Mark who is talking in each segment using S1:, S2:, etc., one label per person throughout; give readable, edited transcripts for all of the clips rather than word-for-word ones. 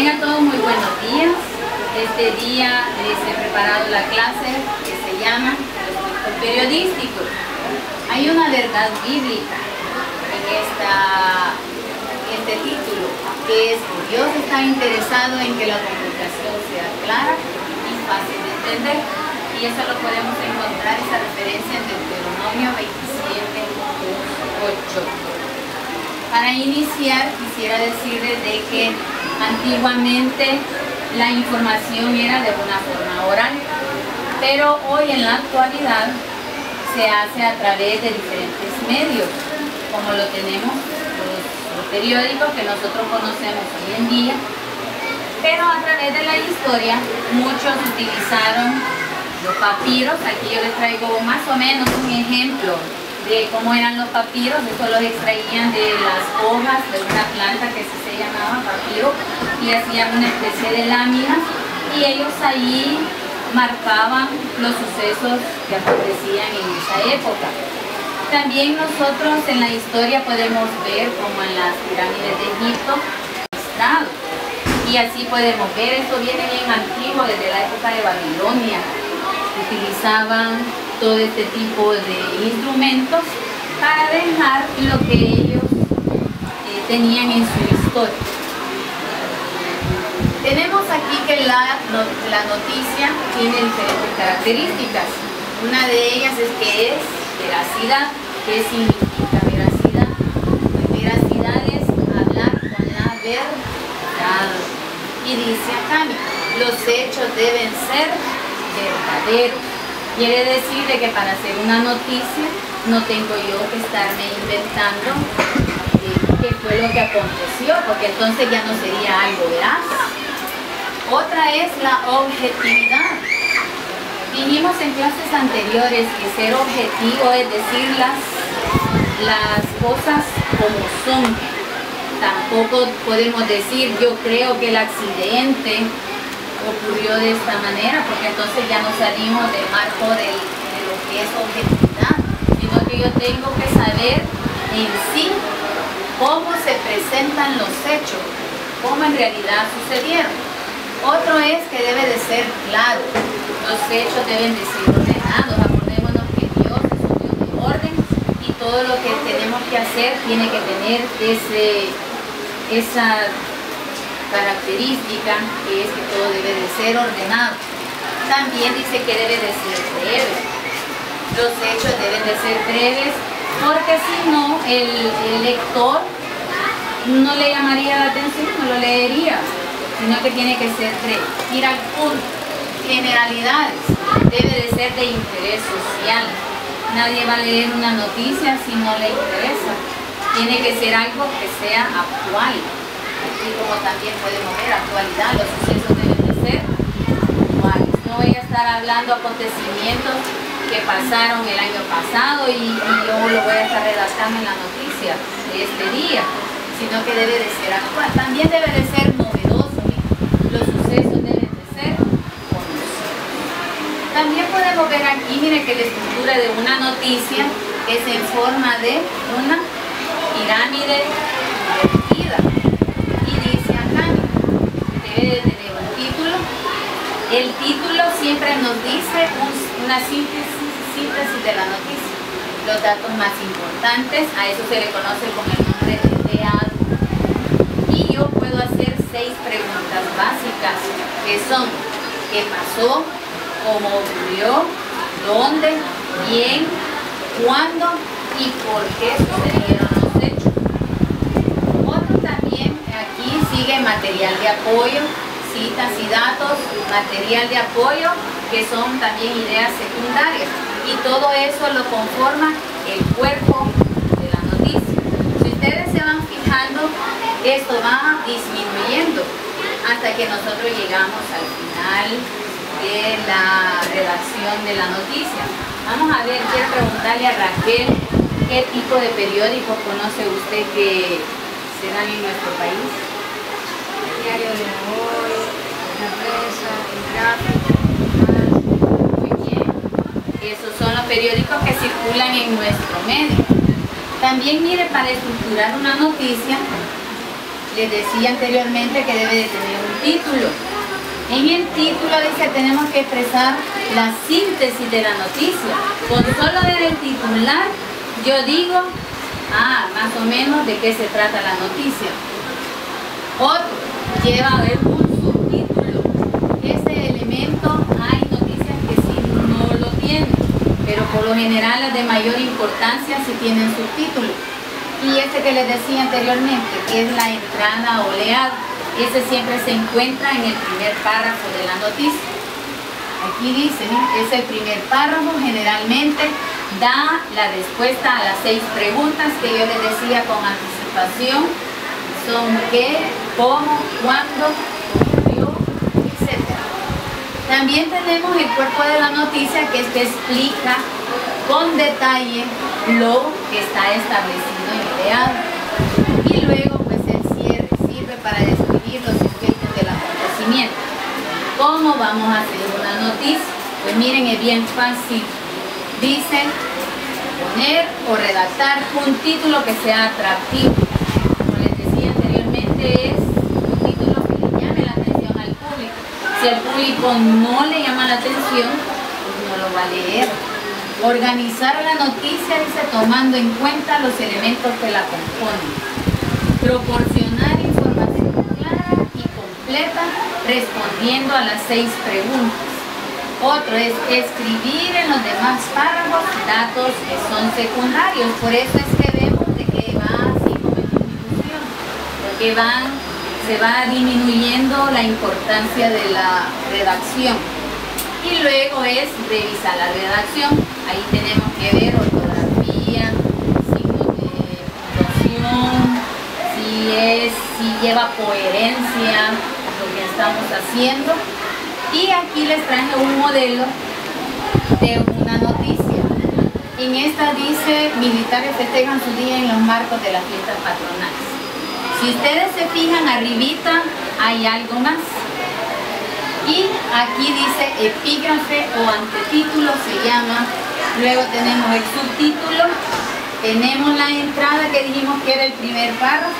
S1: Tengan todos muy buenos días. Este día les he preparado la clase que se llama Los periodísticos. Hay una verdad bíblica en este título, que es que Dios está interesado en que la comunicación sea clara y fácil de entender. Y eso lo podemos encontrar, esa referencia en Deuteronomio 27:8. Para iniciar, quisiera decirles de que antiguamente la información era de una forma oral, pero hoy en la actualidad se hace a través de diferentes medios, como lo tenemos los periódicos que nosotros conocemos hoy en día, pero a través de la historia muchos utilizaron los papiros. Aquí yo les traigo más o menos un ejemplo de cómo eran los papiros. Estos los extraían de las hojas de una planta que se llamaba papiro y hacían una especie de láminas y ellos ahí marcaban los sucesos que acontecían en esa época. También nosotros en la historia podemos ver como en las pirámides de Egipto registrado, y así podemos ver, esto viene bien antiguo, desde la época de Babilonia. Utilizaban todo este tipo de instrumentos para dejar lo que ellos tenían en su historia. Tenemos aquí que la noticia tiene diferentes características. Una de ellas es que es veracidad. ¿Qué significa veracidad? Veracidad es hablar con la verdad. Y dice acá, los hechos deben ser verdaderos. Quiere decir de que para hacer una noticia no tengo yo que estarme inventando qué fue lo que aconteció, porque entonces ya no sería algo veraz. Otra es la objetividad. Dijimos en clases anteriores que ser objetivo es decir las cosas como son. Tampoco podemos decir yo creo que el accidente ocurrió de esta manera, porque entonces ya no salimos del marco de lo que es objetividad, sino que yo tengo que saber en sí cómo se presentan los hechos, cómo en realidad sucedieron. Otro es que debe de ser claro, los hechos deben de ser ordenados. Acordémonos que Dios es un Dios de orden y todo lo que tenemos que hacer tiene que tener esa característica, que es que todo debe de ser ordenado. También dice que debe de ser breve. Los hechos deben de ser breves, porque si no, el lector no le llamaría la atención, no lo leería, sino que tiene que ser breve, ir al punto. Generalidades, debe de ser de interés social. Nadie va a leer una noticia si no le interesa. Tiene que ser algo que sea actual. Y como también podemos ver, actualidad, los sucesos deben de ser actuales. No voy a estar hablando acontecimientos que pasaron el año pasado y yo lo voy a estar redactando en la noticia de este día, sino que debe de ser actual. También debe de ser novedoso. Los sucesos deben de ser conocidos. También podemos ver aquí, miren, que la estructura de una noticia es en forma de una pirámide invertida. Debe tener un título. El título siempre nos dice una síntesis de la noticia, los datos más importantes. A eso se le conoce con el nombre de teatro. Y yo puedo hacer 6 preguntas básicas, que son: ¿qué pasó? ¿Cómo ocurrió? ¿Dónde? ¿Quién? ¿Cuándo? ¿Y por qué sucedieron los hechos? Otro también, aquí sigue material de apoyo, citas y datos, material de apoyo, que son también ideas secundarias, y todo eso lo conforma el cuerpo de la noticia. Si ustedes se van fijando, esto va disminuyendo hasta que nosotros llegamos al final de la redacción de la noticia. Vamos a ver, quiero preguntarle a Raquel, ¿qué tipo de periódico conoce usted que se dan en nuestro país?
S2: El diario de hoy, la prensa, el gráfico.
S1: Muy bien. Esos son los periódicos que circulan en nuestro medio. También, mire, para estructurar una noticia, les decía anteriormente que debe de tener un título. En el título dice tenemos que expresar la síntesis de la noticia. Con solo ver el titular, yo digo, más o menos de qué se trata la noticia. Otro, lleva a ver un subtítulo. Ese elemento, hay noticias que sí no lo tienen, pero por lo general las de mayor importancia sí tienen subtítulo. Y este que les decía anteriormente, que es la entrada oleada, ese siempre se encuentra en el primer párrafo de la noticia. Aquí dice, es el primer párrafo, generalmente da la respuesta a las 6 preguntas que yo les decía con anticipación. Son qué, cómo, cuándo, ocurrió, etc. También tenemos el cuerpo de la noticia, que es que explica con detalle lo que está establecido y ideado. Y luego pues el cierre sirve para describir los efectos del acontecimiento. ¿Cómo vamos a hacer una noticia? Pues miren, es bien fácil. Dice poner o redactar un título que sea atractivo. Como les decía anteriormente, es un título que le llame la atención al público. Si al público no le llama la atención, pues no lo va a leer. Organizar la noticia, dice, tomando en cuenta los elementos que la componen. Proporcionar información clara y completa respondiendo a las 6 preguntas. Otro es escribir en los demás párrafos datos que son secundarios. Por eso es que vemos de que va así como en disminución, porque se va disminuyendo la importancia de la redacción. Y luego es revisar la redacción. Ahí tenemos que ver ortografía, signos de puntuación, si lleva coherencia lo que estamos haciendo. Y aquí les traje un modelo de una noticia. En esta dice, militares festejan su día en los marcos de las fiestas patronales. Si ustedes se fijan arribita, hay algo más. Y aquí dice epígrafe o antetítulo, se llama. Luego tenemos el subtítulo, tenemos la entrada que dijimos que era el primer párrafo,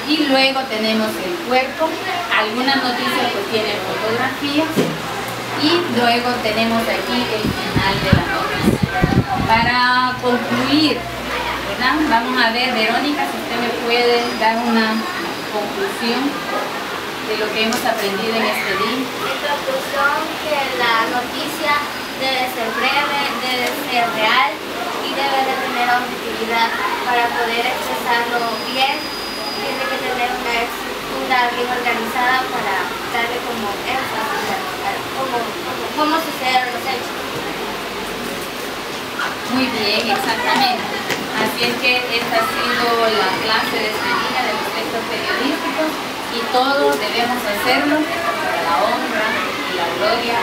S1: y luego tenemos el cuerpo. Algunas noticias pues tienen fotografías, y luego tenemos aquí el final de la noticia. Para concluir, ¿verdad? Vamos a ver, Verónica, si usted me puede dar una conclusión de lo que hemos aprendido en este día.
S3: En conclusión, que la noticia debe ser breve, debe ser real y debe de tener objetividad. Para poder expresarlo bien, tiene que tener una estructura bien organizada para darle como énfasis a cómo suceden los hechos.
S1: Muy bien, exactamente. Así es que esta ha sido la clase de este día de los textos periodísticos, y todos debemos hacerlo para la honra y la gloria